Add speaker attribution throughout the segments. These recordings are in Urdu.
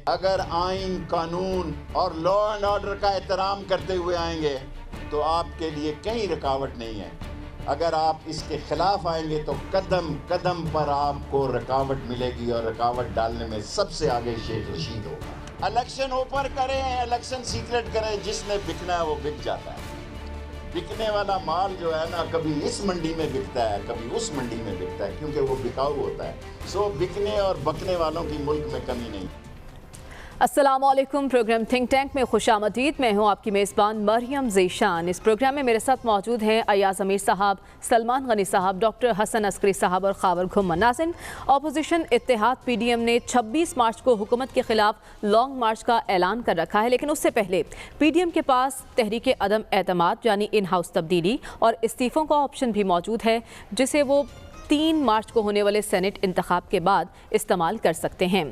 Speaker 1: اگر آئین قانون اور لا اینڈ آرڈر کا احترام کرتے ہوئے آئیں گے تو آپ کے لیے کہیں رکاوٹ نہیں ہے. اگر آپ اس کے خلاف آئیں گے تو قدم قدم پر آپ کو رکاوٹ ملے گی، اور رکاوٹ ڈالنے میں سب سے آگے شیخ رشید ہوگا. الیکشن اوپن کریں، الیکشن سیکرٹ کریں، جس نے بکنا ہے وہ بک جاتا ہے. بکنے والا مال جو ہے نا کبھی اس منڈی میں بکتا ہے کبھی اس منڈی میں بکتا ہے، کیونکہ وہ بکاؤ ہوتا ہے. سو بکنے اور بکنے والوں کی ملک میں کمی نہیں.
Speaker 2: السلام علیکم. پروگرام تھنک ٹینک میں خوش آمدید. میں ہوں آپ کی میزبان مریم ذیشان. اس پروگرام میں میرے ساتھ موجود ہیں ایاز امیر صاحب، سلمان غنی صاحب، ڈاکٹر حسن عسکری صاحب اور خاور گھمن. ناظرین، اپوزیشن اتحاد پی ڈی ایم نے 26 مارچ کو حکومت کے خلاف لانگ مارچ کا اعلان کر رکھا ہے، لیکن اس سے پہلے پی ڈی ایم کے پاس تحریک عدم اعتماد یعنی ان ہاؤس تبدیلی اور استعفوں کا آپشن بھی موجود ہے، جسے وہ 3 مارچ کو ہونے والے سینٹ انتخاب کے بعد استعمال کر سکتے ہیں.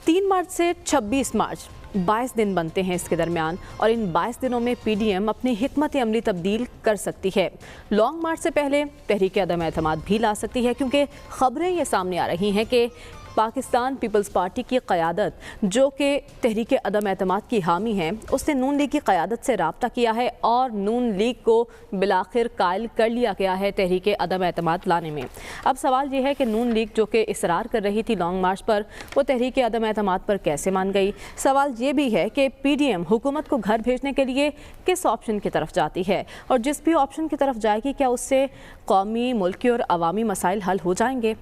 Speaker 2: 3 مارچ سے 26 مارچ 22 دن بنتے ہیں اس کے درمیان، اور ان 22 دنوں میں پی ڈی ایم اپنی حکمت عملی تبدیل کر سکتی ہے. لانگ مارچ سے پہلے تحریک عدم اعتماد بھی لا سکتی ہے، کیونکہ خبریں یہ سامنے آ رہی ہیں کہ پاکستان پیپلز پارٹی کی قیادت، جو کہ تحریک عدم اعتماد کی حامی ہیں، اس نے نون لیگ کی قیادت سے رابطہ کیا ہے اور نون لیگ کو بالآخر قائل کر لیا گیا ہے تحریک عدم اعتماد لانے میں. اب سوال یہ ہے کہ نون لیگ جو کہ اصرار کر رہی تھی لانگ مارچ پر، وہ تحریک عدم اعتماد پر کیسے مان گئی؟ سوال یہ بھی ہے کہ پی ڈی ایم حکومت کو گھر بھیجنے کے لیے کس آپشن کی طرف جاتی ہے، اور جس بھی آپشن کی طرف جائے گی کیا اس سے قومی، ملکی اور عوامی مسائل حل ہو جائیں گے؟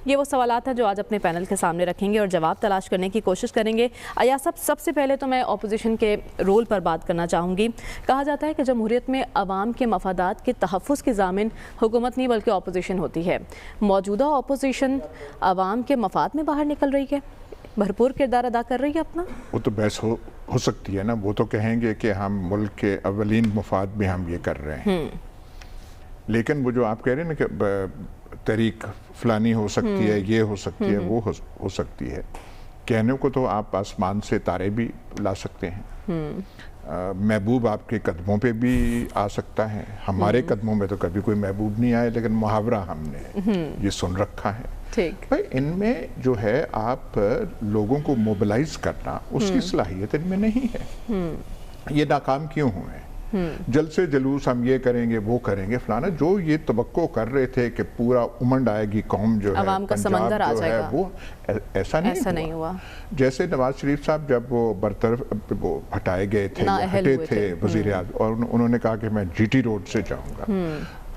Speaker 2: یہ وہ سوالات ہیں جو آج اپنے پینل کے سامنے رکھیں گے اور جواب تلاش کرنے کی کوشش کریں گے. ایاز صاحب، سب سے پہلے تو میں اپوزیشن کے رول پر بات کرنا چاہوں گی. کہا جاتا ہے کہ جمہوریت میں عوام کے مفادات کے تحفظ کی ضامن حکومت نہیں بلکہ اپوزیشن ہوتی ہے. موجودہ اپوزیشن عوام کے مفاد میں باہر نکل رہی ہے، بھرپور کردار ادا کر رہی ہے اپنا؟
Speaker 3: وہ تو بحث ہو سکتی ہے نا. وہ تو کہیں گے کہ ہم ملک کے اولین مفاد میں ہم یہ کر رہے ہیں، لیکن وہ جو آپ کہہ رہے ہیں نا کہ تحریک فلانی ہو سکتی ہے، یہ ہو سکتی ہے، وہ ہو سکتی ہے، کہنے کو تو آپ آسمان سے تارے بھی لا سکتے ہیں. محبوب آپ کے قدموں پہ بھی آ سکتا ہے. ہمارے قدموں میں تو کبھی کوئی محبوب نہیں آئے، لیکن محاورہ ہم نے یہ سن رکھا ہے. بھائی ان میں جو ہے آپ لوگوں کو موبلائز کرنا، اس کی صلاحیت ان میں نہیں ہے. یہ ناکام کیوں ہوئے؟ جلسے جلوس ہم یہ کریں گے، وہ کریں گے، فلانا. جو یہ توقع کر رہے تھے کہ پورا امنڈ آئے گی قوم جو ہے،
Speaker 2: عوام کا سمندر آ جائے گا،
Speaker 3: وہ ایسا نہیں ہوا. جیسے نواز شریف صاحب جب وہ برطرف وہ ہٹائے گئے تھے، ہٹے تھے وزیر اعظم، اور انہوں نے کہا کہ میں جی ٹی روڈ سے جاؤں گا،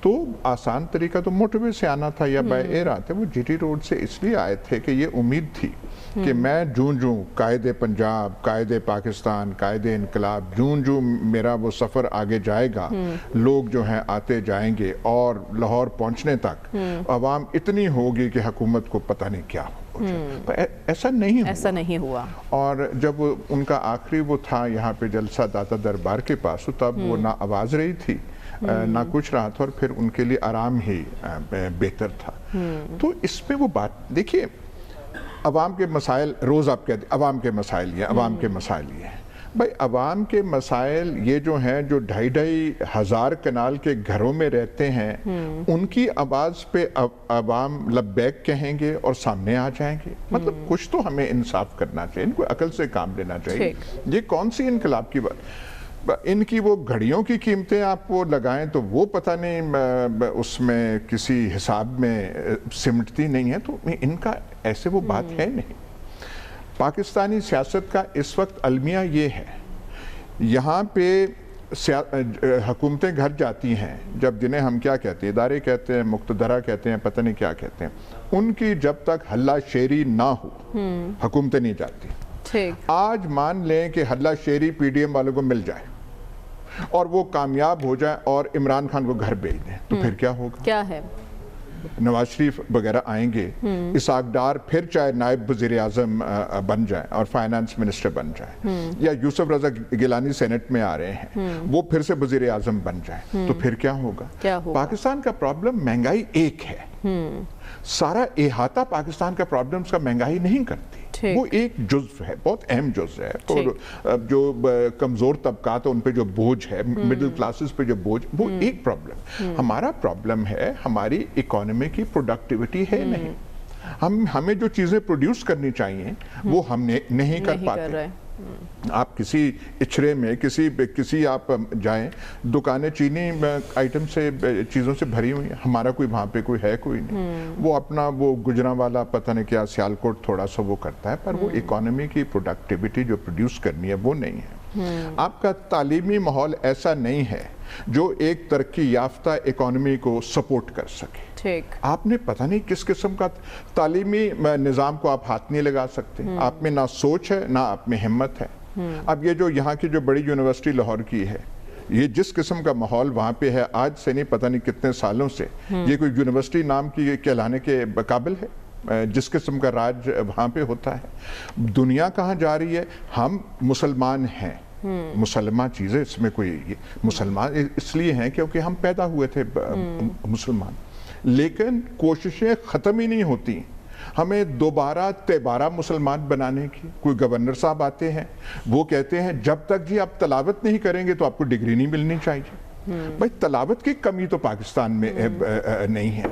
Speaker 3: تو آسان طریقہ تو موٹر وے سے آنا تھا یا بائی ایئر آتے. وہ جی ٹی روڈ سے اس لیے آئے تھے کہ یہ امید تھی کہ میں جوں قائد پنجاب، قائد پاکستان، قائد انقلاب، جوں میرا وہ سفر آگے جائے گا، لوگ جو ہیں آتے جائیں گے، اور لاہور پہنچنے تک عوام اتنی ہوگی کہ حکومت کو پتہ نہیں کیا ہو. ایسا نہیں ہوا. اور جب ان کا آخری وہ تھا یہاں پہ جلسہ داتا دربار کے پاس، تب وہ نہ آواز رہی تھی نہ کچھ رہا تھا، اور پھر ان کے لیے آرام ہی بہتر تھا. تو اس میں وہ بات دیکھیے، عوام کے مسائل، روز آپ کہتے ہیں عوام کے مسائل یہ، عوام کے مسائل یہ ہیں. بھائی عوام کے مسائل یہ جو ہیں، جو 2,500 کنال کے گھروں میں رہتے ہیں، ان کی آواز پہ عوام لبیک کہیں گے اور سامنے آ جائیں گے. مطلب کچھ تو ہمیں انصاف کرنا چاہیے، ان کو عقل سے کام لینا چاہیے. یہ کون سی انقلاب کی بات؟ ان کی وہ گھڑیوں کی قیمتیں آپ وہ لگائیں تو وہ پتہ نہیں اس میں کسی حساب میں سمٹتی نہیں ہے. تو ان کا ایسے وہ بات ہے نہیں. پاکستانی سیاست کا اس وقت المیہ یہ ہے، یہاں پہ حکومتیں گھر جاتی ہیں، جب جنہیں ہم کیا کہتے ہیں، ادارے کہتے ہیں، مقتدرہ کہتے ہیں، پتہ نہیں کیا کہتے ہیں، ان کی جب تک حلہ شیری نہ ہو حکومتیں نہیں جاتی. آج مان لیں کہ حلہ شیری پی ڈی ایم والوں کو مل جائے اور وہ کامیاب ہو جائے اور عمران خان کو گھر بھیج دیں، تو پھر کیا ہوگا؟ کیا ہے؟ نواز شریف وغیرہ آئیں گے، اسحاق ڈار پھر چاہے نائب وزیر اعظم بن جائیں اور فائنانس منسٹر بن جائیں، یا یوسف رضا گیلانی سینٹ میں آ رہے ہیں، وہ پھر سے وزیر اعظم بن جائیں، تو پھر کیا ہوگا؟ پاکستان کا پرابلم مہنگائی ایک ہے. سارا احاطہ پاکستان کا پرابلمز کا مہنگائی نہیں کرتی. وہ ایک جزو ہے، بہت اہم جزو ہے. اور جو کمزور طبقات ان پہ جو بوجھ ہے، مڈل کلاسز پہ جو بوجھ، وہ ایک پرابلم. ہمارا پرابلم ہے ہماری اکانومی کی پروڈکٹیوٹی ہے نہیں. ہمیں جو چیزیں پروڈیوس کرنی چاہیے وہ ہم نہیں کر پاتے. آپ کسی اچھرے میں کسی آپ جائیں, دکانیں چینی آئٹم سے چیزوں سے بھری ہوئی ہیں, ہمارا کوئی وہاں پہ کوئی ہے کوئی نہیں. وہ اپنا وہ گجراں والا پتہ نہیں کیا سیالکوٹ تھوڑا سا وہ کرتا ہے, پر وہ اکانومی کی پروڈکٹیوٹی جو پروڈیوس کرنی ہے وہ نہیں ہے. آپ کا تعلیمی ماحول ایسا نہیں ہے جو ایک ترقی یافتہ اکانومی کو سپورٹ کر سکے. آپ نے پتہ نہیں کس قسم کا تعلیمی نظام کو آپ ہاتھ نہیں لگا سکتے. آپ میں نہ سوچ ہے نہ آپ میں ہمت ہے. اب یہ جو یہاں کی جو بڑی یونیورسٹی لاہور کی ہے, یہ جس قسم کا ماحول وہاں پہ ہے, آج سے نہیں پتہ نہیں کتنے سالوں سے یہ کوئی یونیورسٹی نام کی کہلانے کے قابل ہے. جس قسم کا راج وہاں پہ ہوتا ہے. دنیا کہاں جا رہی ہے؟ ہم مسلمان ہیں, مسلمہ چیزیں اس میں کوئی, مسلمان اس لیے ہیں کیونکہ ہم پیدا ہوئے تھے مسلمان, لیکن کوششیں ختم ہی نہیں ہوتی ہمیں دوبارہ تیبارہ مسلمان بنانے کی. کوئی گورنر صاحب آتے ہیں, وہ کہتے ہیں جب تک جی آپ تلاوت نہیں کریں گے تو آپ کو ڈگری نہیں ملنی چاہیے. بھائی تلاوت کی کمی تو پاکستان میں نہیں ہے.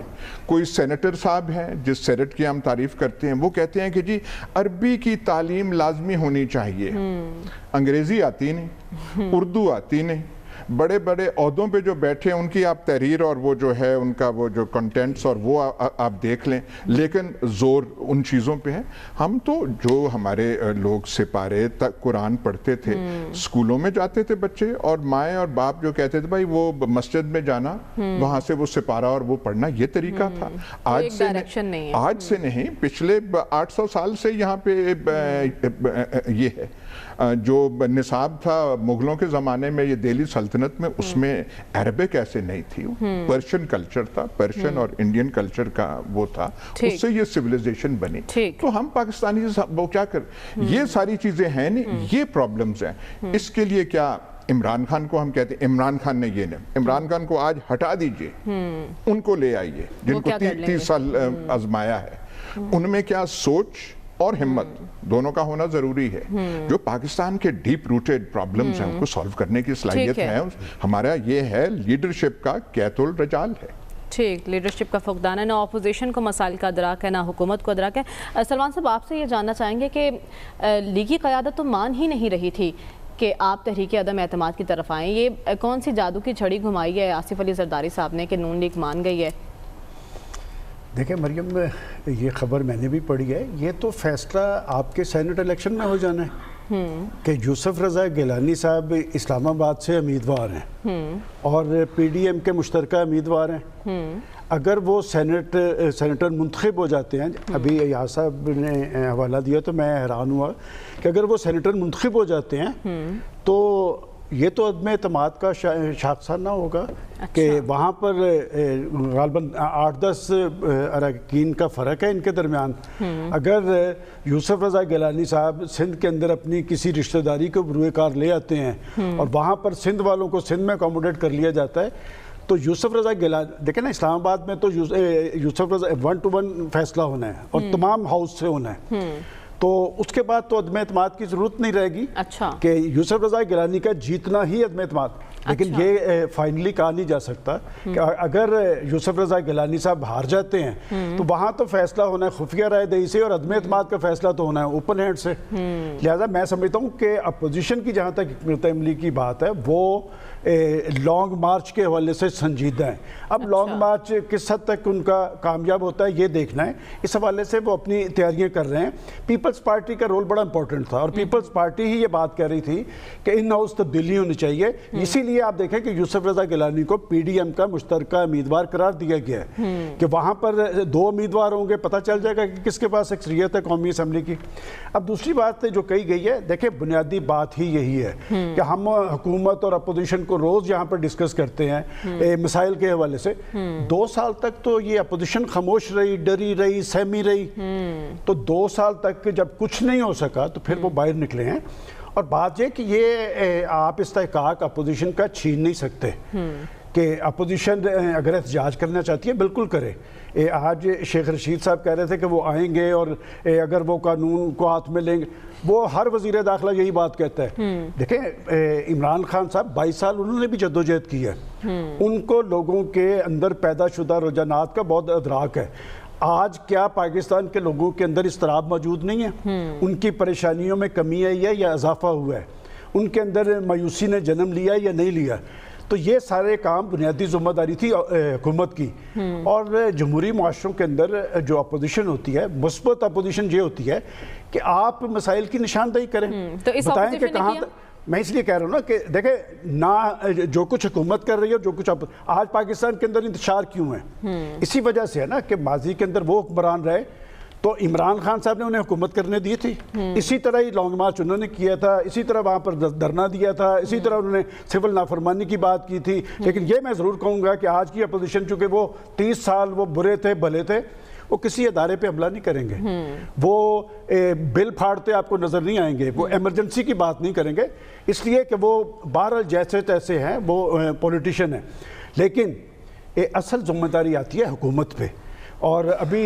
Speaker 3: کوئی سینیٹر صاحب ہیں جس سینٹ کی ہم تعریف کرتے ہیں, وہ کہتے ہیں کہ جی عربی کی تعلیم لازمی ہونی چاہیے. انگریزی آتی نہیں, اردو آتی نہیں. بڑے بڑے عہدوں پہ جو بیٹھے ہیں ان کی آپ تحریر اور وہ جو ہے ان کا وہ جو کنٹینٹس اور وہ آپ دیکھ لیں, لیکن زور ان چیزوں پہ ہے. ہم تو جو ہمارے لوگ سپارے تک قرآن پڑھتے تھے, اسکولوں میں جاتے تھے بچے, اور مائیں اور باپ جو کہتے تھے بھائی وہ مسجد میں جانا, وہاں سے وہ سپارہ اور وہ پڑھنا, یہ طریقہ تھا. آج سے نہیں, پچھلے 800 سال سے یہاں پہ یہ ہے. جو نصاب تھا مغلوں کے زمانے میں, یہ دہلی سلطنت میں, اس میں عربک ایسے نہیں تھی, پرشین کلچر تھا, پرشین اور انڈین کلچر کا وہ تھا, اس سے یہ سویلائزیشن بنی. تو ہم پاکستانی وہ کیا کر, یہ ساری چیزیں ہیں نہیں, یہ پرابلمز ہیں. اس کے لیے کیا عمران خان کو ہم کہتے ہیں, عمران خان نے یہ نہیں, عمران خان کو آج ہٹا دیجئے, ان کو لے آئیے جن کو 30 سال آزمایا ہے. ان میں کیا سوچ اور ہمت دونوں کا ہونا ضروری ہے. جو پاکستان کے ڈیپ روٹیڈ پرابلمز ہیں ان کو سالو کرنے کی صلاحیت ہے. ہمارا یہ ہے لیڈرشپ کا قیت الرجال ہے.
Speaker 2: ٹھیک, لیڈرشپ کا فقدان ہے, نہ اپوزیشن کو مسائل کا ادراک ہے, نہ حکومت کو ادراک ہے. سلمان صاحب, آپ سے یہ جاننا چاہیں گے کہ لیگی قیادت تو مان ہی نہیں رہی تھی کہ آپ تحریک عدم اعتماد کی طرف آئیں. یہ کون سی جادو کی چھڑی گھمائی ہے آصف علی زرداری صاحب نے کہ نون لیگ مان گئی ہے؟
Speaker 4: دیکھیں مریم, یہ خبر میں نے بھی پڑھی ہے. یہ تو فیصلہ آپ کے سینٹ الیکشن میں ہو جانا ہے کہ یوسف رضا گیلانی صاحب اسلام آباد سے امیدوار ہیں اور پی ڈی ایم کے مشترکہ امیدوار ہیں. اگر وہ سینیٹر منتخب ہو جاتے ہیں, ابھی ایاز صاحب نے حوالہ دیا تو میں حیران ہوا کہ اگر وہ سینیٹر منتخب ہو جاتے ہیں تو یہ تو عدم اعتماد کا شاخسانہ ہوگا کہ وہاں پر غالباً 8-10 اراکین کا فرق ہے ان کے درمیان. اگر یوسف رضا گیلانی صاحب سندھ کے اندر اپنی کسی رشتہ داری کو بروئے کار لے آتے ہیں اور وہاں پر سندھ والوں کو سندھ میں اکوموڈیٹ کر لیا جاتا ہے, تو یوسف رضا گیلانی, دیکھیں نا اسلام آباد میں تو یوسف رضا 1 to 1 فیصلہ ہونا ہے اور تمام ہاؤس سے ہونا ہے. تو اس کے بعد تو عدم اعتماد کی ضرورت نہیں رہے گی کہ یوسف رضا گیلانی کا جیتنا ہی عدم اعتماد. لیکن یہ فائنلی کہا نہیں جا سکتا کہ اگر یوسف رضا گیلانی صاحب ہار جاتے ہیں تو وہاں تو فیصلہ ہونا ہے خفیہ رائے دہی سے, اور عدم اعتماد کا فیصلہ تو ہونا ہے اوپن ہینڈ سے. لہذا میں سمجھتا ہوں کہ اپوزیشن کی جہاں تک حکمت عملی کی بات ہے وہ لانگ مارچ کے حوالے سے سنجیدہ ہیں. اب لانگ مارچ کس حد تک ان کا کامیاب ہوتا ہے یہ دیکھنا ہے. اس حوالے سے وہ اپنی تیاریاں کر رہے ہیں. پیپلز پارٹی کا رول بڑا امپورٹنٹ تھا اور پیپلز پارٹی ہی یہ بات کہہ رہی تھی کہ ان ہاؤس تبدیلی ہونی چاہیے. اسی لیے آپ دیکھیں کہ یوسف رضا گیلانی کو پی ڈی ایم کا مشترکہ امیدوار قرار دیا گیا ہے کہ وہاں پر 2 امیدوار ہوں گے, پتہ چل جائے گا کہ کس کے پاس اکثریت ہے قومی اسمبلی کی. اب دوسری بات جو کہی گئی ہے, دیکھیں بنیادی بات ہی یہی ہے کہ ہم حکومت اور اپوزیشن کو روز یہاں پر ڈسکس کرتے ہیں مسائل کے حوالے سے. 2 سال تک تو یہ اپوزیشن خاموش رہی, ڈری رہی, سہمی رہی. تو 2 سال تک جب کچھ نہیں ہو سکا تو پھر وہ باہر نکلے ہیں. اور بات یہ کہ یہ آپ استحقاق اپوزیشن کا چھین نہیں سکتے کہ اپوزیشن اگر احتجاج کرنا چاہتی ہے بالکل کرے. آج شیخ رشید صاحب کہہ رہے تھے کہ وہ آئیں گے اور اگر وہ قانون کو ہاتھ میں لیں گے, وہ ہر وزیر داخلہ یہی بات کہتا ہے. دیکھیں عمران خان صاحب 22 سال انہوں نے بھی جدوجہد کی ہے, ان کو لوگوں کے اندر پیدا شدہ رجحانات کا بہت ادراک ہے. آج کیا پاکستان کے لوگوں کے اندر اضطراب موجود نہیں ہے؟ ان کی پریشانیوں میں کمی آئی ہے یا اضافہ ہوا ہے؟ ان کے اندر مایوسی نے جنم لیا یا نہیں لیا؟ تو یہ سارے کام بنیادی ذمہ داری تھی حکومت کی. اور جمہوری معاشروں کے اندر جو اپوزیشن ہوتی ہے، مثبت اپوزیشن یہ ہوتی ہے کہ آپ مسائل کی نشاندہی کریں، بتائیں کہ کہاں. میں اس لیے کہہ رہا ہوں نا کہ دیکھیں، نہ جو کچھ حکومت کر رہی ہے، جو کچھ آج پاکستان کے اندر انتشار کیوں ہے؟ اسی وجہ سے ہے نا کہ ماضی کے اندر وہ حکمران رہے تو عمران خان صاحب نے انہیں حکومت کرنے دی تھی، اسی طرح ہی لانگ مارچ انہوں نے کیا تھا، اسی طرح وہاں پر دھرنا دیا تھا، اسی طرح انہوں نے سول نافرمانی کی بات کی تھی. لیکن یہ میں ضرور کہوں گا کہ آج کی اپوزیشن، چونکہ وہ 30 سال وہ برے تھے بھلے تھے، وہ کسی ادارے پہ حملہ نہیں کریں گے، وہ بل پھاڑتے آپ کو نظر نہیں آئیں گے، وہ ایمرجنسی کی بات نہیں کریں گے، اس لیے کہ وہ بہرحال جیسے تیسے ہیں، وہ پولیٹیشین ہیں. لیکن اصل ذمہ داری آتی ہے حکومت پہ. اور ابھی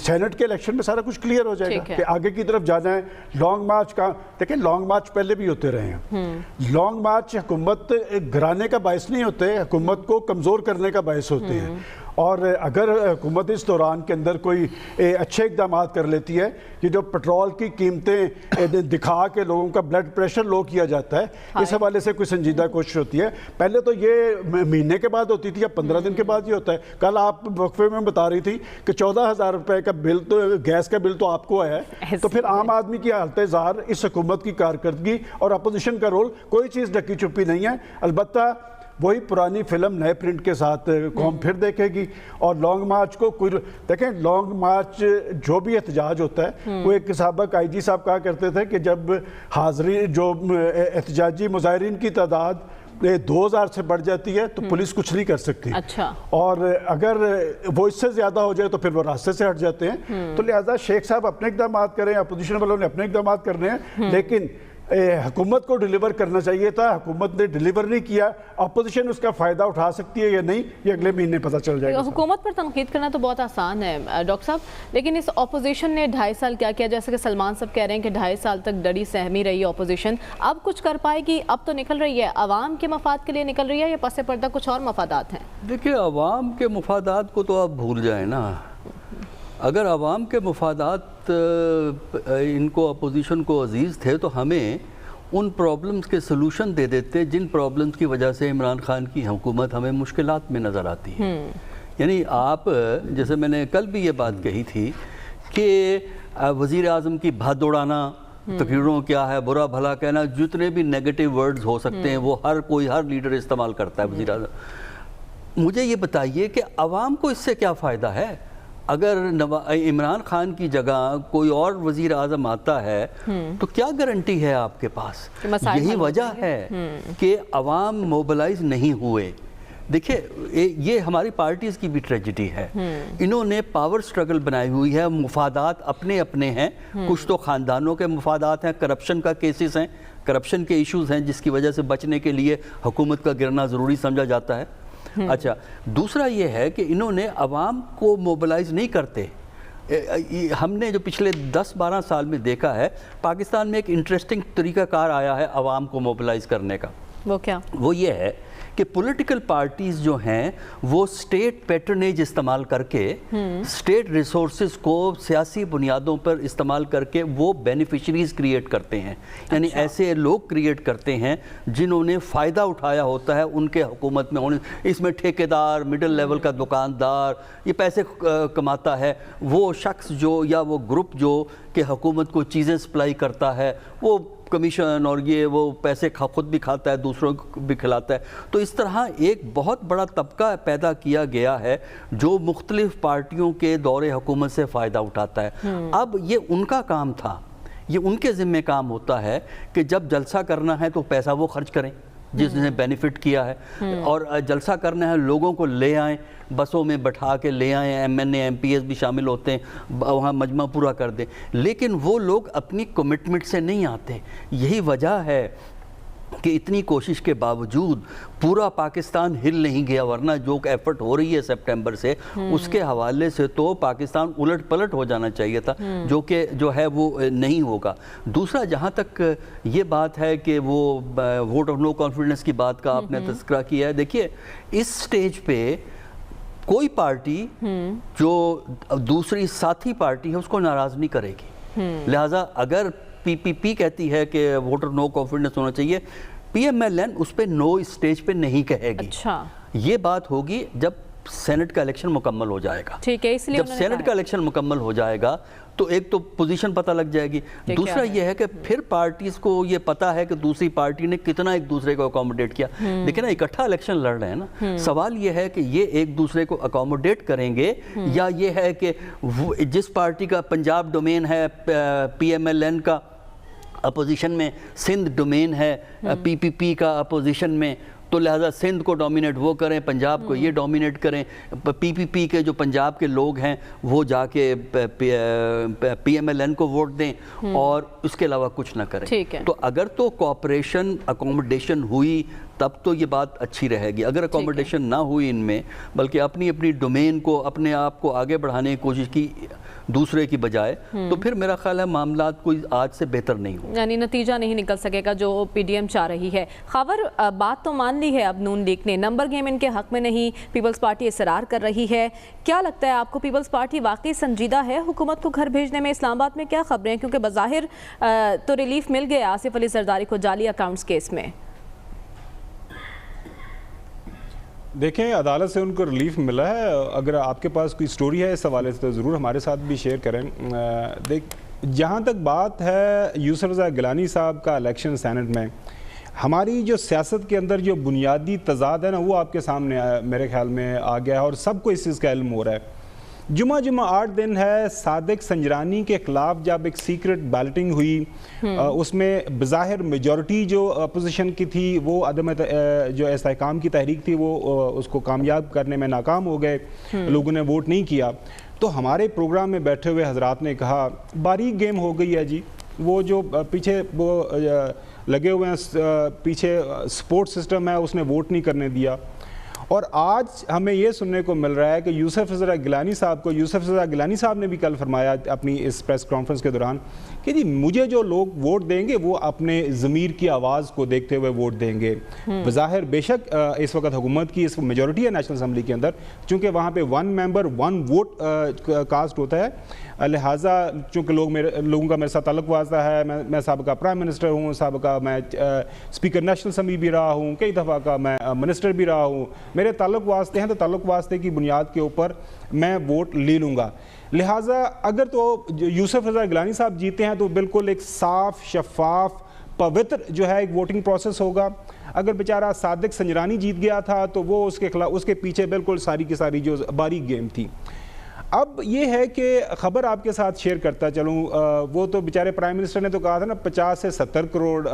Speaker 4: سینٹ کے الیکشن میں سارا کچھ کلیئر ہو جائے گا کہ آگے کی طرف جانا ہے. لانگ مارچ کا دیکھیں، لانگ مارچ پہلے بھی ہوتے رہے ہیں. لانگ مارچ حکومت گرانے کا باعث نہیں ہوتے، حکومت کو کمزور کرنے کا باعث ہوتے ہیں. اور اگر حکومت اس دوران کے اندر کوئی اچھے اقدامات کر لیتی ہے، یہ جو پیٹرول کی قیمتیں دکھا کے لوگوں کا بلڈ پریشر لو کیا جاتا ہے، اس حوالے سے کوئی سنجیدہ کوشش ہوتی ہے. پہلے تو یہ مہینے کے بعد ہوتی تھی، اب 15 دن کے بعد ہی ہوتا ہے. کل آپ وقفے میں بتا رہی تھی کہ 14,000 روپے کا بل، تو گیس کا بل تو آپ کو آیا ہے. تو پھر عام آدمی کی حالت زار، اس حکومت کی کارکردگی اور اپوزیشن کا رول، کوئی چیز ڈکی چھپی نہیں ہے. البتہ وہی پرانی فلم نئے پرنٹ کے ساتھ قوم پھر دیکھے گی. اور لانگ مارچ کو کوئی دیکھیں، لانگ مارچ جو بھی احتجاج ہوتا ہے، وہ ایک سابق آئی جی صاحب کہا کرتے تھے کہ جب حاضرین، جو احتجاجی مظاہرین کی تعداد 2000 سے بڑھ جاتی ہے تو پولیس کچھ نہیں کر سکتی. اور اگر وہ اس سے زیادہ ہو جائے تو پھر وہ راستے سے ہٹ جاتے ہیں. تو لہٰذا شیخ صاحب اپنے اقدامات کریں، اپوزیشن والوں نے اپنے اقدامات کرنے ہیں، لیکن حکومت کو ڈیلیور کرنا چاہیے تھا. حکومت نے ڈیلیور نہیں کیا. اپوزیشن اس کا فائدہ اٹھا سکتی ہے یا نہیں، یہ اگلے مہینے پتہ چل جائے گا.
Speaker 2: حکومت پر تنقید کرنا تو بہت آسان ہے ڈاکٹر صاحب، لیکن اس اپوزیشن نے 2.5 سال کیا کیا؟ جیسے کہ سلمان صاحب کہہ رہے ہیں کہ 2.5 سال تک ڈری سہمی رہی ہے اپوزیشن، اب کچھ کر پائے گی؟ اب تو نکل رہی ہے، عوام کے مفاد کے لیے نکل رہی ہے یا پس پردہ کچھ اور مفادات ہیں؟
Speaker 5: دیکھیں، عوام کے مفادات کو تو آپ بھول جائیں نا. اگر عوام کے مفادات ان کو، اپوزیشن کو عزیز تھے تو ہمیں ان پرابلمز کے سلوشن دے دیتے جن پرابلمز کی وجہ سے عمران خان کی حکومت ہمیں مشکلات میں نظر آتی ہے. یعنی آپ، جیسے میں نے کل بھی یہ بات کہی تھی کہ وزیر اعظم کی بھاد دوڑانا، تقریروں کیا ہے، برا بھلا کہنا، جتنے بھی نیگیٹو ورڈز ہو سکتے ہیں وہ ہر لیڈر استعمال کرتا ہے، وزیر اعظم. مجھے یہ بتائیے کہ عوام کو اس سے کیا فائدہ ہے؟ اگر عمران خان کی جگہ کوئی اور وزیر اعظم آتا ہے تو کیا گارنٹی ہے آپ کے پاس؟ یہی وجہ ہے کہ عوام موبلائز نہیں ہوئے. دیکھیں، یہ ہماری پارٹیز کی بھی ٹریجڈی ہے. انہوں نے پاور سٹرگل بنائی ہوئی ہے، مفادات اپنے اپنے ہیں. کچھ تو خاندانوں کے مفادات ہیں، کرپشن کا کیسز ہیں، کرپشن کے ایشوز ہیں جس کی وجہ سے بچنے کے لیے حکومت کا گرنا ضروری سمجھا جاتا ہے. اچھا، دوسرا یہ ہے کہ انہوں نے عوام کو موبلائز نہیں کرتے. ہم نے جو پچھلے 10-12 سال میں دیکھا ہے، پاکستان میں ایک انٹرسٹنگ طریقہ کار آیا ہے عوام کو موبلائز کرنے کا. وہ کیا؟ وہ یہ ہے کہ پولیٹیکل پارٹیز جو ہیں وہ سٹیٹ پیٹرنیج استعمال کر کے، سٹیٹ ریسورسز کو سیاسی بنیادوں پر استعمال کر کے وہ بینیفیشریز کریٹ کرتے ہیں. یعنی ایسے لوگ کریٹ کرتے ہیں جنہوں نے فائدہ اٹھایا ہوتا ہے ان کے حکومت میں ہونے. اس میں ٹھیکیدار، مڈل لیول کا دکاندار، یہ پیسے کماتا ہے. وہ شخص جو، یا وہ گروپ جو کہ حکومت کو چیزیں سپلائی کرتا ہے، وہ کمیشن اور یہ وہ پیسے خود بھی کھاتا ہے، دوسروں کو بھی کھلاتا ہے. تو اس طرح ایک بہت بڑا طبقہ پیدا کیا گیا ہے جو مختلف پارٹیوں کے دور حکومت سے فائدہ اٹھاتا ہے. اب یہ ان کا کام تھا، یہ ان کے ذمہ کام ہوتا ہے کہ جب جلسہ کرنا ہے تو پیسہ وہ خرچ کریں جس نے بینیفٹ کیا ہے، اور جلسہ کرنا ہے لوگوں کو لے آئیں، بسوں میں بٹھا کے لے آئیں. ایم این اے، ایم پی ایس بھی شامل ہوتے ہیں، وہاں مجمع پورا کر دیں. لیکن وہ لوگ اپنی کمٹمنٹ سے نہیں آتے. یہی وجہ ہے کہ اتنی کوشش کے باوجود پورا پاکستان ہل نہیں گیا. ورنہ جو ایفرٹ ہو رہی ہے سپٹمبر سے، اس کے حوالے سے تو پاکستان الٹ پلٹ ہو جانا چاہیے تھا، جو ہے وہ نہیں ہوگا. دوسرا، جہاں تک یہ بات ہے کہ وہ ووٹ آف نو کانفیڈنس کی بات کا آپ نے تذکرہ کیا ہے، دیکھیے اس سٹیج پہ کوئی پارٹی جو دوسری ساتھی پارٹی ہے اس کو ناراض نہیں کرے گی. لہٰذا اگر پی پی پی کہتی ہے کہ ووٹر نو کانفیڈنس ہونا چاہیے, پی ایم ایل این اس پہ نو اسٹیج پہ نہیں کہے گی. یہ بات ہوگی جب سینٹ کا الیکشن مکمل ہو جائے گا. جب سینٹ کا الیکشن مکمل ہو جائے گا تو ایک تو پوزیشن پتہ لگ جائے گی, دوسرا یہ ہے کہ پھر پارٹیز کو یہ پتہ ہے کہ دوسری پارٹی نے کتنا ایک دوسرے کو اکوموڈیٹ کیا. لیکن اکٹھا الیکشن لڑ رہے ہیں نا, سوال یہ ہے کہ یہ ایک دوسرے کو اکوموڈیٹ کریں گے یا یہ ہے کہ جس پارٹی کا پنجاب ڈومین ہے پی ایم ایل این کا اپوزیشن میں, سندھ ڈومین ہے پی پی پی کا اپوزیشن میں, تو لہٰذا سندھ کو ڈومینیٹ وہ کریں, پنجاب کو یہ ڈومینیٹ کریں, پی پی پی کے جو پنجاب کے لوگ ہیں وہ جا کے پی ایم ایل این کو ووٹ دیں اور اس کے علاوہ کچھ نہ کریں. تو اگر تو کوآپریشن اکوموڈیشن ہوئی تب تو یہ بات اچھی رہے گی. اگر اکوموڈیشن نہ ہوئی ان میں, بلکہ اپنی اپنی ڈومین کو اپنے آپ کو آگے بڑھانے کی کوشش کی دوسرے کی بجائے, تو پھر میرا خیال ہے معاملات کوئی آج سے بہتر نہیں ہو,
Speaker 2: یعنی نتیجہ نہیں نکل سکے گا جو پی ڈی ایم چاہ رہی ہے. خاور بات تو مان لی ہے اب نون لیگ نے, نمبر گیم ان کے حق میں نہیں, پیپلز پارٹی اصرار کر رہی ہے. کیا لگتا ہے آپ کو, پیپلز پارٹی واقعی سنجیدہ ہے حکومت کو گھر بھیجنے میں؟ اسلام آباد میں کیا خبریں ہیں, کیونکہ بظاہر تو ریلیف مل گیا آصف علی زرداری کو جعلی اکاؤنٹس کیس میں.
Speaker 6: دیکھیں, عدالت سے ان کو ریلیف ملا ہے. اگر آپ کے پاس کوئی سٹوری ہے اس حوالے سے تو ضرور ہمارے ساتھ بھی شیئر کریں. جہاں تک بات ہے یوسف رضا گیلانی صاحب کا الیکشن سینٹ میں, ہماری جو سیاست کے اندر جو بنیادی تضاد ہے نا, وہ آپ کے سامنے میرے خیال میں آ گیا ہے اور سب کو اس چیز کا علم ہو رہا ہے. جمعہ 8 دن ہے صادق سنجرانی کے خلاف جب ایک سیکرٹ بیلٹنگ ہوئی, اس میں بظاہر میجورٹی جو اپوزیشن کی تھی وہ عدم جو استحکام کی تحریک تھی وہ اس کو کامیاب کرنے میں ناکام ہو گئے, لوگوں نے ووٹ نہیں کیا. تو ہمارے پروگرام میں بیٹھے ہوئے حضرات نے کہا باریک گیم ہو گئی ہے جی, وہ جو پیچھے وہ لگے ہوئے ہیں پیچھے سپورٹ سسٹم ہے اس نے ووٹ نہیں کرنے دیا. اور آج ہمیں یہ سننے کو مل رہا ہے کہ یوسف رضا گیلانی صاحب نے بھی کل فرمایا اپنی اس پریس کانفرنس کے دوران کہ جی مجھے جو لوگ ووٹ دیں گے وہ اپنے ضمیر کی آواز کو دیکھتے ہوئے ووٹ دیں گے. بظاہر بے شک اس وقت حکومت کی اس میجورٹی ہے نیشنل اسمبلی کے اندر, چونکہ وہاں پہ 1 ممبر 1 ووٹ کاسٹ ہوتا ہے, لہٰذا چونکہ لوگوں کا میرے ساتھ تعلق واسطہ ہے, میں سابقہ پرائم منسٹر ہوں, سابقہ میں اسپیکر نیشنل اسمبلی بھی رہا ہوں, کئی دفعہ کا میں منسٹر بھی رہا ہوں, میرے تعلق واسطے ہیں, تو تعلق واسطے کی بنیاد کے اوپر میں ووٹ لے لوں گا. لہٰذا اگر تو یوسف رضا گیلانی صاحب جیتے ہیں تو بالکل ایک صاف شفاف پوتر جو ہے ایک ووٹنگ پروسیس ہوگا. اگر بیچارہ صادق سنجرانی جیت گیا تھا تو وہ اس کے خلاف, اس کے پیچھے بالکل ساری کی ساری جو باریک گیم تھی. اب یہ ہے کہ خبر آپ کے ساتھ شیئر کرتا چلوں, وہ تو بیچارے پرائم منسٹر نے تو کہا تھا نا 50 سے 70 کروڑ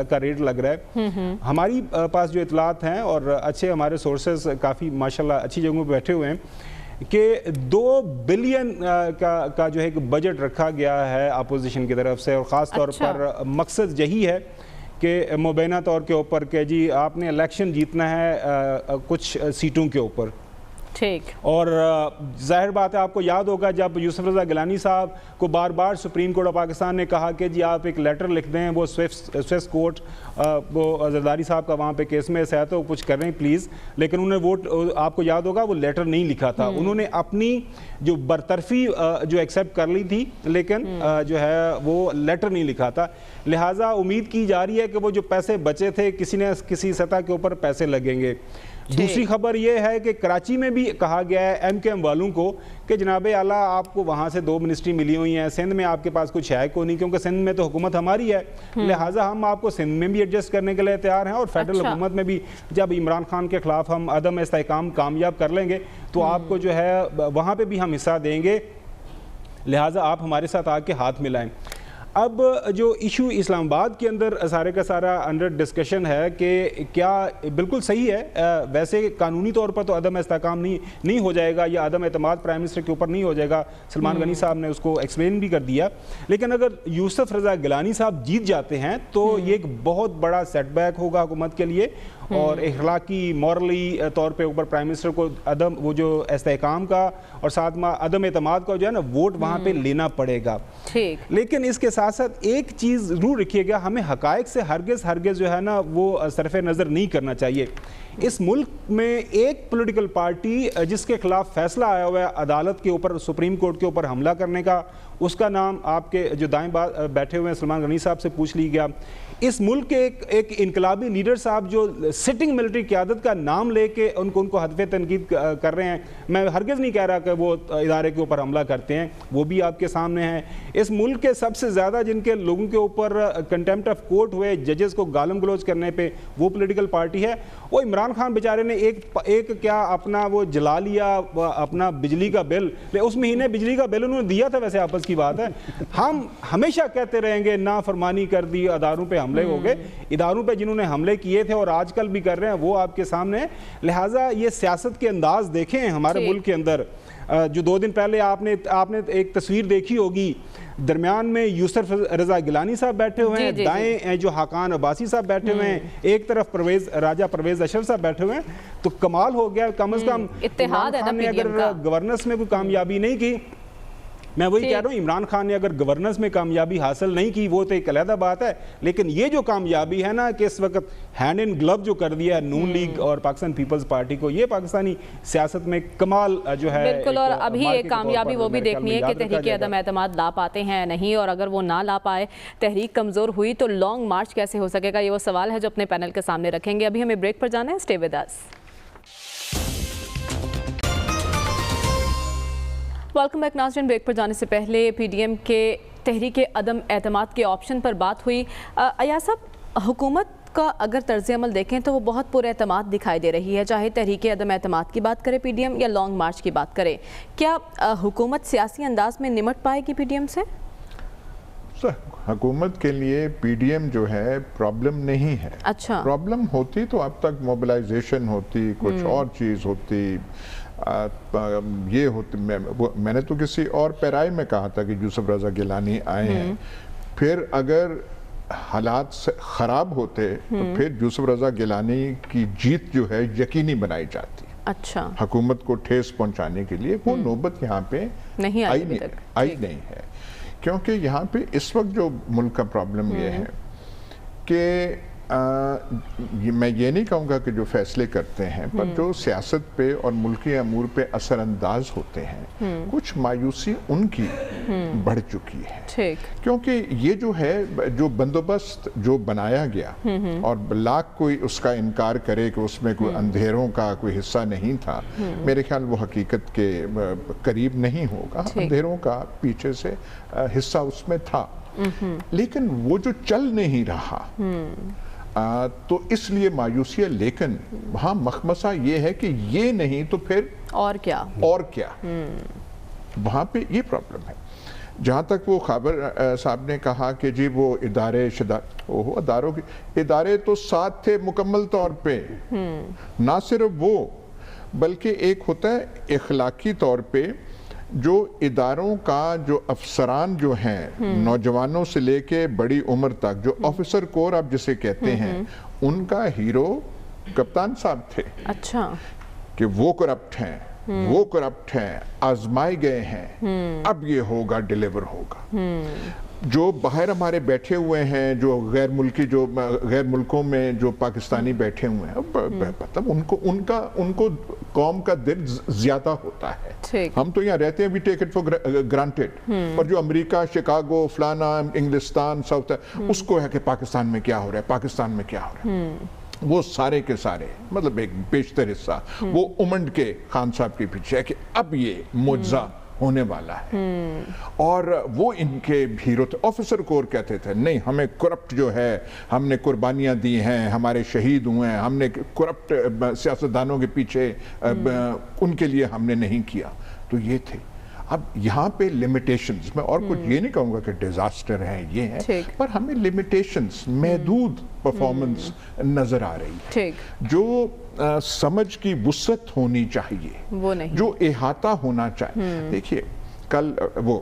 Speaker 6: کا ریٹ لگ رہا ہے. ہماری پاس جو اطلاعات ہیں اور اچھے ہمارے سورسز کافی ماشاءاللہ اچھی جگہوں پہ بیٹھے ہوئے ہیں کہ 2 بلین کا جو ہے ایک بجٹ رکھا گیا ہے اپوزیشن کی طرف سے, اور خاص طور پر مقصد یہی ہے کہ مبینہ طور کے اوپر کہ جی آپ نے الیکشن جیتنا ہے کچھ سیٹوں کے اوپر. اور ظاہر بات ہے آپ کو یاد ہوگا جب یوسف رضا گیلانی صاحب کو بار بار سپریم کورٹ آف پاکستان نے کہا کہ جی آپ ایک لیٹر لکھ دیں, وہ سویس کورٹ وہ زرداری صاحب کا وہاں پہ کیس میں ہے تو کچھ کر رہے ہیں پلیز, لیکن انہوں نے ووٹ آپ کو یاد ہوگا وہ لیٹر نہیں لکھا تھا. انہوں نے اپنی جو برطرفی جو ایکسیپٹ کر لی تھی لیکن جو ہے وہ لیٹر نہیں لکھا تھا. لہٰذا امید کی جا رہی ہے کہ وہ جو پیسے بچے تھے کسی نے کسی سطح کے اوپر پیسے لگیں گے. دوسری خبر یہ ہے کہ کراچی میں بھی کہا گیا ہے ایم کے ایم والوں کو کہ جناب اعلیٰ آپ کو وہاں سے 2 منسٹری ملی ہوئی ہیں, سندھ میں آپ کے پاس کچھ ہے کو نہیں, کیونکہ سندھ میں تو حکومت ہماری ہے, لہٰذا ہم آپ کو سندھ میں بھی ایڈجسٹ کرنے کے لیے تیار ہیں, اور فیڈرل حکومت میں بھی جب عمران خان کے خلاف ہم عدم استحکام کامیاب کر لیں گے تو آپ کو جو ہے وہاں پہ بھی ہم حصہ دیں گے, لہٰذا آپ ہمارے ساتھ آ کے ہاتھ ملائیں. اب جو ایشو اسلام آباد کے اندر سارے کا سارا انڈر ڈسکشن ہے کہ کیا بالکل صحیح ہے, ویسے قانونی طور پر تو عدم استحکام نہیں ہو جائے گا یا عدم اعتماد پرائم منسٹر کے اوپر نہیں ہو جائے گا, سلمان غنی صاحب نے اس کو ایکسپلین بھی کر دیا, لیکن اگر یوسف رضا گیلانی صاحب جیت جاتے ہیں تو یہ ایک بہت بڑا سیٹ بیک ہوگا حکومت کے لیے, اور اخلاقی مورلی طور پہ اوپر پرائم منسٹر کو عدم وہ جو استحکام کا اور ساتھ میں عدم اعتماد کا جو ہے نا ووٹ وہاں پہ لینا پڑے گا. لیکن اس کے ساتھ ساتھ ایک چیز ضرور رکھیے گا, ہمیں حقائق سے ہرگز جو ہے نا وہ صرف نظر نہیں کرنا چاہیے. اس ملک میں ایک پولیٹیکل پارٹی جس کے خلاف فیصلہ آیا ہوا ہے عدالت کے اوپر، سپریم کورٹ کے اوپر حملہ کرنے کا، اس کا نام آپ کے جو دائیں بیٹھے ہوئے ہیں سلمان غنی صاحب سے پوچھ لی گیا۔ اس ملک کے ایک انقلابی لیڈر صاحب جو سٹنگ ملٹری قیادت کا نام لے کے ان کو ہدف تنقید کر رہے ہیں، میں ہرگز نہیں کہہ رہا کہ وہ ادارے کے اوپر حملہ کرتے ہیں، وہ بھی آپ کے سامنے ہیں۔ اس ملک کے سب سے زیادہ جن کے لوگوں کے اوپر کنٹیمپٹ آف کورٹ ہوئے ججز کو گالم گلوچ کرنے پہ، وہ پولیٹیکل پارٹی ہے۔ وہ عمران خان بیچارے نے ایک کیا اپنا وہ جلا لیا اپنا بجلی کا بل، اس مہینے بجلی کا بل انہوں نے دیا تھا، ویسے آپس کی بات ہے۔ ہم ہمیشہ کہتے رہیں گے نافرمانی کر دی، اداروں پہ حملے ہو گئے، اداروں پہ جنہوں نے حملے کیے تھے اور آج کل بھی کر رہے ہیں وہ آپ کے سامنے ہیں۔ لہٰذا یہ سیاست کے انداز دیکھیں ہمارے ملک کے اندر، جو 2 دن پہلے آپ نے ایک تصویر دیکھی ہوگی، درمیان میں یوسف رضا گیلانی صاحب بیٹھے ہوئے ہیں، دائیں جو حاقان عباسی صاحب بیٹھے ہوئے ہیں، ایک طرف راجہ پرویز اشرف صاحب بیٹھے ہوئے ہیں، تو کمال ہو گیا۔ کم از کم عمران خان نے اگر گورننس میں کوئی کامیابی نہیں کی، میں وہی کہہ رہا ہوں، عمران خان نے اگر گورننس میں کامیابی حاصل نہیں کی وہ تو ایک علیحدہ بات ہے، لیکن یہ جو کامیابی ہے نا کہ اس وقت ہینڈ ان گلو جو کر دیا ہے نون لیگ اور پاکستان پیپلز پارٹی کو، یہ پاکستانی سیاست میں کمال جو ہے
Speaker 2: بالکل۔ اور ابھی ایک کامیابی وہ بھی دیکھنی ہے کہ تحریک عدم اعتماد لا پاتے ہیں نہیں، اور اگر وہ نہ لا پائے، تحریک کمزور ہوئی تو لانگ مارچ کیسے ہو سکے گا، یہ وہ سوال ہے جو اپنے پینل کے سامنے رکھیں گے۔ ابھی ہمیں بریک پر جانا ہے، stay with us. Welcome back ناظرین۔ بریک پر جانے سے پہلے پی ڈی ایم کے تحریک عدم اعتماد کے آپشن پر بات ہوئی۔ ایاز صاحب، حکومت کا اگر طرز عمل دیکھیں تو وہ بہت پر اعتماد دکھائی دے رہی ہے، چاہے تحریک عدم اعتماد کی بات کرے پی ڈی ایم یا لانگ مارچ کی بات کرے۔ کیا حکومت سیاسی انداز میں نمٹ پائے گی پی ڈی ایم سے؟
Speaker 3: حکومت کے لیے پی ڈی ایم جو ہے پرابلم نہیں ہے۔
Speaker 2: اچھا،
Speaker 3: پرابلم ہوتی تو اب تک موبلائزیشن ہوتی، کچھ اور چیز ہوتی، یہ ہوتی۔ میں نے تو کسی اور پیرائی میں کہا تھا کہ یوسف رضا گیلانی آئے ہیں، پھر اگر حالات خراب ہوتے تو پھر یوسف رضا گیلانی کی جیت جو ہے یقینی بنائی جاتی۔
Speaker 2: اچھا،
Speaker 3: حکومت کو ٹھیس پہنچانے کے لیے وہ نوبت یہاں پہ آئی نہیں ہے، کیونکہ یہاں پہ اس وقت جو ملک کا پرابلم یہ ہے کہ میں یہ نہیں کہوں گا کہ جو فیصلے کرتے ہیں پر جو سیاست پہ اور ملکی امور پہ اثر انداز ہوتے ہیں، کچھ مایوسی ان کی بڑھ چکی ہے، کیونکہ یہ جو ہے جو بندوبست جو بنایا گیا اور لاکھ کوئی اس کا انکار کرے کہ اس میں کوئی اندھیروں کا کوئی حصہ نہیں تھا، میرے خیال وہ حقیقت کے قریب نہیں ہوگا۔ اندھیروں کا پیچھے سے حصہ اس میں تھا، لیکن وہ جو چل نہیں رہا تو اس لیے مایوسی ہے۔ لیکن وہاں مخمصہ یہ ہے کہ یہ نہیں تو پھر اور کیا وہاں پہ یہ پرابلم ہے۔ جہاں تک وہ خابر صاحب نے کہا کہ جی وہ ادارے تو ساتھ تھے مکمل طور پہ، نہ صرف وہ بلکہ ایک ہوتا ہے اخلاقی طور پہ جو اداروں کا جو افسران جو ہیں، نوجوانوں سے لے کے بڑی عمر تک، جو آفیسر کور آپ جسے کہتے ہیں، ان کا ہیرو کپتان صاحب تھے۔ اچھا، کہ وہ کرپٹ ہیں، آزمائے گئے ہیں، اب یہ ہوگا، ڈیلیور ہوگا۔ جو باہر ہمارے بیٹھے ہوئے ہیں، جو غیر ملکوں میں جو پاکستانی بیٹھے ہوئے ہیں، مطلب ان کو قوم کا درد زیادہ ہوتا ہے۔ ہم تو یہاں رہتے ہیں، we take it for granted، اور جو امریکہ، شکاگو، فلانا، انگلستان، ساؤتھ، اس کو ہے کہ پاکستان میں کیا ہو رہا ہے، پاکستان میں کیا ہو رہا ہے، وہ سارے کے سارے مطلب ایک بیشتر حصہ وہ امنڈ کے خان صاحب کے پیچھے ہے کہ اب یہ معجزہ ہونے والا ہے۔ اور وہ ان کے ہیرو تھے۔ آفیسر کور کہتے تھے نہیں، ہمیں کرپٹ جو ہے، ہم نے قربانیاں دی ہیں، ہمارے شہید ہوئے ہیں، ہم نے کرپٹ سیاستدانوں کے پیچھے ان کے لیے ہم نے نہیں کیا، تو یہ تھے۔ اب یہاں پہ لیمیٹیشنز، میں اور کچھ یہ نہیں کہوں گا کہ ڈیزاسٹر ہیں، یہ ہیں، پر ہمیں لیمیٹیشنز، محدود پرفارمنس نظر آ رہی ہے۔ جو سمجھ کی وسعت ہونی چاہیے، وہ نہیں، جو احاطہ ہونا چاہیے۔ دیکھیے کل وہ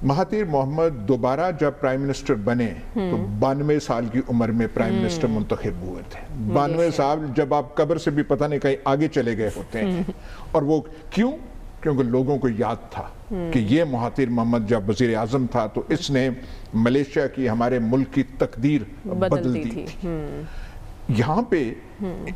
Speaker 3: مہاتیر محمد دوبارہ جب پرائم منسٹر بنے تو 92 سال کی عمر میں پرائم منسٹر منتخب ہوئے تھے۔ 92 سال جب آپ قبر سے بھی پتہ نہیں کہیں آگے چلے گئے ہوتے ہیں، اور وہ کیوں؟ کیونکہ لوگوں کو یاد تھا کہ یہ مہاتیر محمد جب وزیر اعظم تھا تو اس نے ملیشیا کی، ہمارے ملک کی تقدیر بدل دی تھی۔ یہاں پہ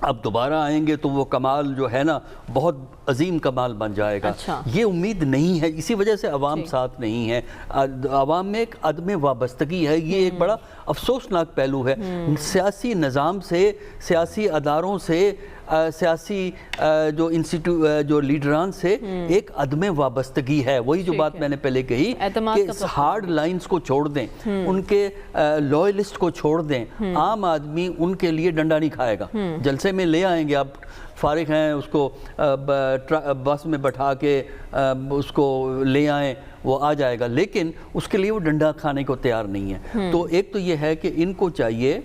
Speaker 5: اب دوبارہ آئیں گے تو وہ کمال جو ہے نا بہت عظیم کمال بن جائے گا. یہ امید نہیں ہے, اسی وجہ سے عوام ساتھ نہیں ہے. عوام میں ایک عدم وابستگی ہے, یہ ایک بڑا افسوسناک پہلو ہے. سیاسی نظام سے, سیاسی اداروں سے, سیاسی جو لیڈران سے ایک عدم وابستگی ہے. وہی جو بات میں نے پہلے کہی کہ ہارڈ لائنز کو چھوڑ دیں, ان کے لوئلسٹ کو چھوڑ دیں, عام آدمی ان کے لیے ڈنڈا نہیں کھائے گا. جلسے میں لے آئیں گے, آپ فارغ ہیں اس کو بس میں بٹھا کے اس کو لے آئیں, وہ آ جائے گا, لیکن اس کے لیے وہ ڈنڈا کھانے کو تیار نہیں ہے. تو ایک تو یہ ہے کہ ان کو چاہیے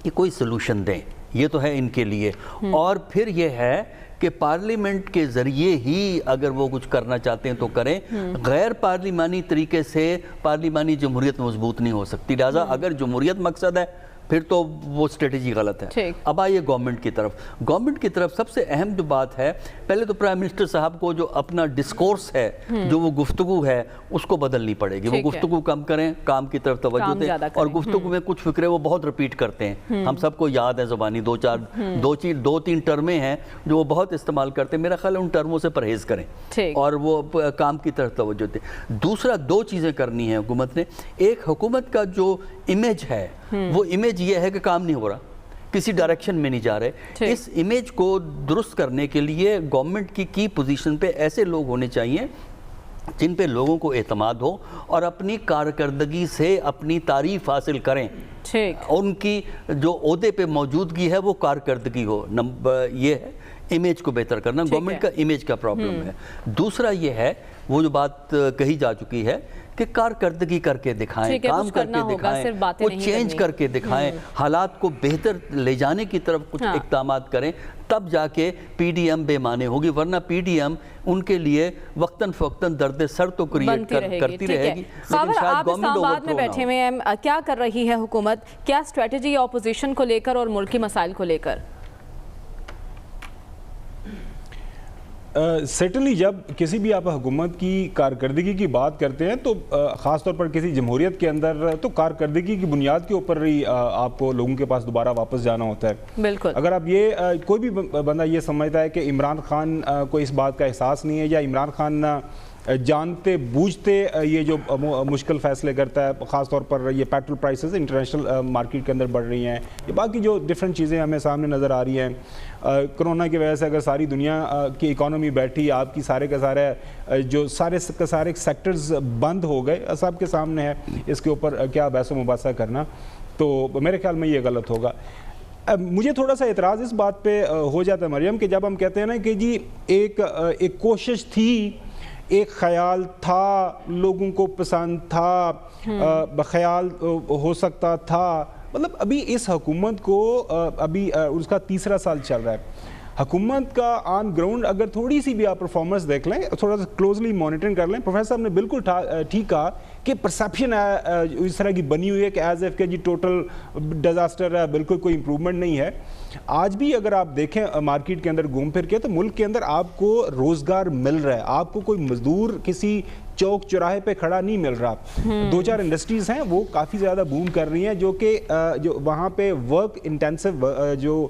Speaker 5: کہ کوئی سلوشن دیں, یہ تو ہے ان کے لیے. اور پھر یہ ہے کہ پارلیمنٹ کے ذریعے ہی اگر وہ کچھ کرنا چاہتے ہیں تو کریں. غیر پارلیمانی طریقے سے پارلیمانی جمہوریت مضبوط نہیں ہو سکتی. لہٰذا اگر جمہوریت مقصد ہے پھر تو وہ اسٹریٹجی غلط ہے. اب آئیے گورنمنٹ کی طرف. گورنمنٹ کی طرف سب سے اہم جو بات ہے, پہلے تو پرائم منسٹر صاحب کو جو اپنا ڈسکورس ہے, جو وہ گفتگو ہے, اس کو بدلنی پڑے گی. وہ گفتگو کم کریں, کام کی طرف توجہ دیں. اور گفتگو میں کچھ فکرے وہ بہت ریپیٹ کرتے ہیں, ہم سب کو یاد ہے زبانی دو تین ٹرمیں ہیں جو وہ بہت استعمال کرتے ہیں. میرا خیال ہے ان ٹرموں سے پرہیز کریں اور وہ کام کی طرف توجہ دیں. دوسرا, دو چیزیں کرنی ہیں حکومت نے. ایک, حکومت کا جو امیج ہے وہ امیج یہ ہے کہ کام نہیں ہو رہا, کسی ڈائریکشن میں نہیں جا رہے. اس امیج کو درست کرنے کے لیے گورنمنٹ کی پوزیشن پہ ایسے لوگ ہونے چاہیے جن پہ لوگوں کو اعتماد ہو اور اپنی کارکردگی سے اپنی تعریف حاصل کریں. ان کی جو عہدے پہ موجودگی ہے وہ کارکردگی ہو. یہ ہے امیج کو بہتر کرنا. گورنمنٹ کا امیج کا پرابلم ہے. دوسرا یہ ہے, وہ جو بات کہی جا چکی ہے کہ کارکردگی کر کے دکھائیں, کام کر کے دکھائیں, وہ چینج کر کے دکھائیں, حالات کو بہتر لے جانے کی طرف کچھ اقدامات کریں, تب جا کے پی ڈی ایم بے معنی ہوگی. ورنہ پی ڈی ایم ان کے لیے وقتاً فوقتاً درد سر تو کریٹ کرتی رہے گی.
Speaker 2: خاور, آپ اسلام آباد میں بیٹھے ہوئے ہیں, کیا کر رہی ہے حکومت, کیا اسٹریٹجی اپوزیشن کو لے کر اور ملکی مسائل کو لے کر؟
Speaker 6: سرٹنلی جب کسی بھی آپ حکومت کی کارکردگی کی بات کرتے ہیں تو خاص طور پر کسی جمہوریت کے اندر تو کارکردگی کی بنیاد کے اوپر ہی آپ کو لوگوں کے پاس دوبارہ واپس جانا ہوتا ہے.
Speaker 2: بالکل.
Speaker 6: اگر آپ یہ کوئی بھی بندہ یہ سمجھتا ہے کہ عمران خان کو اس بات کا احساس نہیں ہے یا عمران خان جانتے بوجھتے یہ جو مشکل فیصلے کرتا ہے, خاص طور پر یہ پیٹرول پرائسز انٹرنیشنل مارکیٹ کے اندر بڑھ رہی ہیں, یہ باقی جو ڈفرینٹ چیزیں ہمیں سامنے نظر آ رہی ہیں, کرونا کی وجہ سے اگر ساری دنیا کی اکانومی بیٹھی, آپ کی سارے کے سارے سیکٹرز بند ہو گئے, سب کے سامنے ہے, اس کے اوپر کیا بحث و مباحثہ کرنا, تو میرے خیال میں یہ غلط ہوگا. مجھے تھوڑا سا اعتراض اس بات پہ ہو جاتا ہے مریم کہ جب ہم کہتے ہیں نا کہ جی ایک کوشش تھی, ایک خیال تھا, لوگوں کو پسند تھا, خیال ہو سکتا تھا, مطلب ابھی اس حکومت کو ابھی اس کا تیسرا سال چل رہا ہے. حکومت کا آن گراؤنڈ اگر تھوڑی سی بھی آپ پرفارمنس دیکھ لیں, تھوڑا سا کلوزلی مانیٹرنگ کر لیں, پروفیسر صاحب نے بالکل ٹھیک کہا کہ پرسیپشن اس طرح کی بنی ہوئی ہے کہ ایز ایف کہ جی ٹوٹل ڈیزاسٹر ہے, بالکل کوئی امپروومنٹ نہیں ہے. آج بھی اگر آپ دیکھیں مارکیٹ کے اندر گھوم پھر کے, تو ملک کے اندر آپ کو روزگار مل رہا ہے, آپ کو کوئی مزدور کسی چوک چوراہے پہ کھڑا نہیں مل رہا. 2-4 انڈسٹریز ہیں وہ کافی زیادہ بوم کر رہی ہیں, جو کہ جو وہاں پہ ورک انٹینسو جو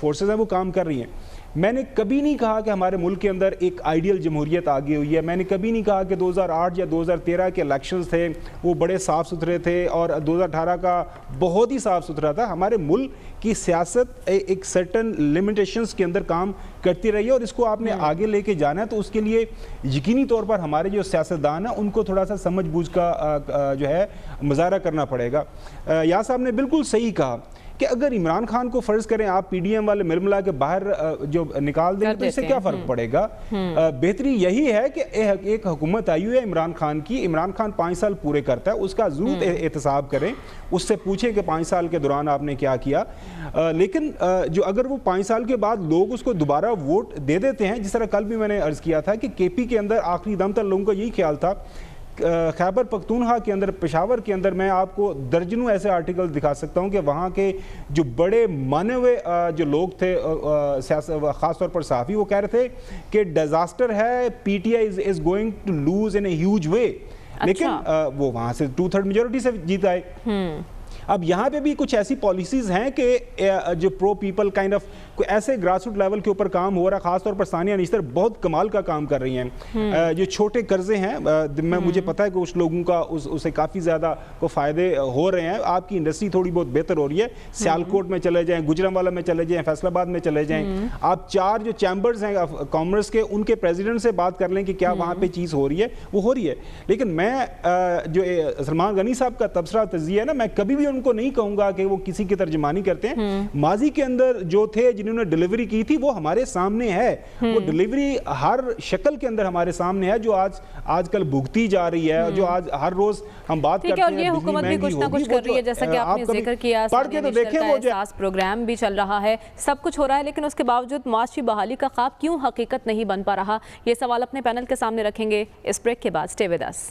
Speaker 6: فورسز ہیں وہ کام کر رہی ہیں. میں نے کبھی نہیں کہا کہ ہمارے ملک کے اندر ایک آئیڈیل جمہوریت آگئی ہوئی ہے. میں نے کبھی نہیں کہا کہ 2008 یا 2013 کے الیکشنز تھے وہ بڑے صاف ستھرے تھے اور 2018 کا بہت ہی صاف ستھرا تھا. ہمارے ملک کی سیاست ایک سرٹن لمیٹیشنز کے اندر کام کرتی رہی ہے, اور اس کو آپ نے آگے لے کے جانا ہے. تو اس کے لیے یقینی طور پر ہمارے جو سیاستدان ہیں ان کو تھوڑا سا سمجھ بوجھ کا جو ہے مظاہرہ کرنا پڑے گا. یا صاحب نے بالکل صحیح کہا کہ اگر عمران خان کو فرض کریں آپ پی ڈی ایم والے مل ملا کے باہر جو نکال دیں تو اس سے کیا فرق پڑے گا. بہتری یہی ہے کہ ایک حکومت آئی ہوئی ہے عمران خان کی, عمران خان 5 سال پورے کرتا ہے, اس کا ضرور احتساب کریں, اس سے پوچھیں کہ 5 سال کے دوران آپ نے کیا کیا. لیکن جو اگر وہ 5 سال کے بعد لوگ اس کو دوبارہ ووٹ دے دیتے ہیں, جس طرح کل بھی میں نے عرض کیا تھا کہ کے پی کے اندر آخری دم تک لوگوں کا یہی خیال تھا, خیبر پختونخوا کے اندر, پشاور کے اندر میں آپ کو درجنوں ایسے آرٹیکل دکھا سکتا ہوں کہ وہاں کے جو بڑے مانے ہوئے جو لوگ تھے خاص طور پر صحافی, وہ کہہ رہے تھے کہ ڈیزاسٹر ہے, P T I is going to lose in a huge way. لیکن وہ وہاں سے 2/3 میجورٹی سے جیت آئے. اب یہاں پہ بھی کچھ ایسی پالیسیز ہیں کہ جو پرو پیپل کائنڈ آف ایسے گراس روٹ لیول کے اوپر کام ہو رہا ہے, خاص طور پر ثانیہ نیشتر بہت کمال کا کام کر رہی ہیں. جو چھوٹے قرضے ہیں مجھے پتا ہے کہ کچھ لوگوں کا اسے کافی زیادہ کو فائدے ہو رہے ہیں. آپ کی انڈسٹری تھوڑی بہت بہتر ہو رہی ہے. سیالکوٹ میں چلے جائیں, گجرانوالہ میں چلے جائیں, فیصل آباد میں چلے جائیں, آپ 4 جو چیمبرز ہیں کامرس کے, ان کے پریزیڈنٹ سے بات کر لیں کہ کیا وہاں پہ چیز ہو رہی ہے, وہ ہو رہی ہے. لیکن میں جو سلمان غنی صاحب کا تبصرہ تجزیہ ہے نا, میں کبھی بھی ان کو نہیں کہوں گا کہ وہ کسی کی ترجمانی کرتے ہیں. ماضی کے اندر جو تھے جنہوں نے ڈیلیوری کی تھی وہ ہمارے سامنے ہے. وہ ڈیلیوری ہر شکل کے اندر ہمارے سامنے ہے جو آج کل بھگتی جا رہی ہے, جو آج ہر روز ہم بات کرتے ہیں.
Speaker 2: اور یہ حکومت بھی کچھ نہ کچھ کر رہی ہے, جیسا کہ آپ نے ذکر کیا, احساس پروگرام بھی چل رہا ہے, سب کچھ ہو رہا ہے, لیکن اس کے باوجود معاشی بحالی کا خواب کیوں حقیقت نہیں بن پا رہا؟ یہ سوال اپنے پینل کے سامنے رکھیں گے اس بریک کے بعد. Stay with us.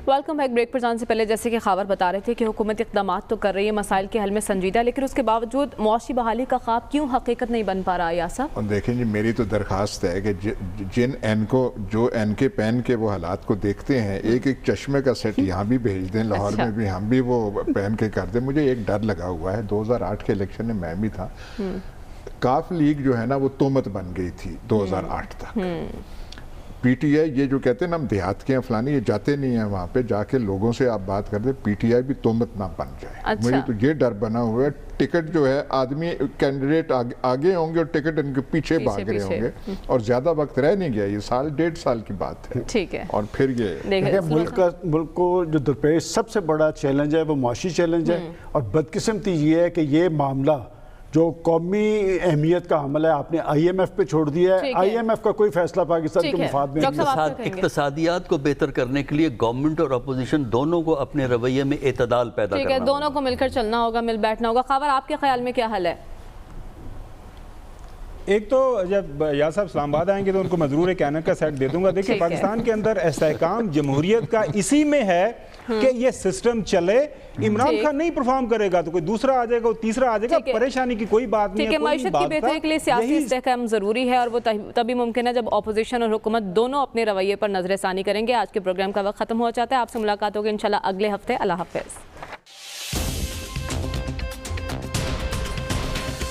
Speaker 2: Welcome back. Break پر جانے سے پہلے جیسے کہ خاور بتا رہے تھے کہ حکومت اقدامات تو کر رہی ہے, مسائل کے حل میں سنجیدہ, لیکن اس کے باوجود معاشی بحالی کا خواب کیوں حقیقت نہیں بن پا رہا؟ یاسر
Speaker 3: اور دیکھیں جی, میری تو درخواست ہے کہ جن این کے پین کے وہ حالات کو دیکھتے ہیں, ایک چشمے کا سیٹ یہاں بھی بھیج دیں, لاہور میں بھی ہم بھی وہ پین کے کر دیں. مجھے ایک ڈر لگا ہوا ہے, 2008 کے الیکشن میں میں بھی تھا, کاف لیگ جو ہے نا وہ تہمت بن گئی تھی 2008 تک. پی ٹی آئی یہ جو کہتے ہیں نا ہم دیہات کے ہیں فلانی, یہ جاتے نہیں ہیں وہاں پہ, جا کے لوگوں سے آپ بات کرتے, پی ٹی آئی بھی تہمت نہ بن جائے. مجھے تو یہ ڈر بنا ہوا ہے, ٹکٹ جو ہے آدمی کینڈیڈیٹ آگے ہوں گے اور ٹکٹ ان کے پیچھے بھاگ رہے ہوں گے, اور زیادہ وقت رہ نہیں گیا, یہ 1.5 سال کی بات ہے.
Speaker 2: ٹھیک ہے.
Speaker 3: اور پھر یہ
Speaker 4: ملک کو جو درپیش سب سے بڑا چیلنج ہے وہ معاشی چیلنج ہے, اور بدقسمتی یہ ہے کہ یہ معاملہ جو قومی اہمیت کا حمل ہے آپ نے آئی ایم ایف پہ چھوڑ دیا ہے. آئی ایم ایف کا کوئی فیصلہ پاکستان کے مفاد میں نہیں.
Speaker 5: اقتصادیات کو بہتر کرنے کے لیے گورنمنٹ اور اپوزیشن دونوں کو اپنے رویے میں اعتدال پیدا کرنا ہوگا.
Speaker 2: دونوں کو مل کر چلنا ہوگا, مل بیٹھنا ہوگا. خاور آپ کے خیال میں کیا حل ہے؟
Speaker 6: ایک تو جب یا صاحب اسلام آباد آئیں گے تو ان کو میں ضرور ایک کینر کا سیٹ دے دوں گا. دیکھیں پاکستان کے اندر استحکام جمہوریت کا اسی میں ہے کہ یہ سسٹم چلے. عمران خان نہیں پرفارم کرے گا تو کوئی دوسرا آ جائے گا, تیسرا آ جائے گا, پریشانی کی کوئی بات نہیں ہے.
Speaker 2: معیشت کی بہتری کے لیے سیاسی استحکام ضروری ہے, اور وہ تبھی ممکن ہے جب اپوزیشن اور حکومت دونوں اپنے رویے پر نظر ثانی کریں گے. آج کے پروگرام کا وقت ختم ہو جاتا ہے. آپ سے ملاقات ہوگی انشاءاللہ اگلے ہفتے. اللہ حافظ.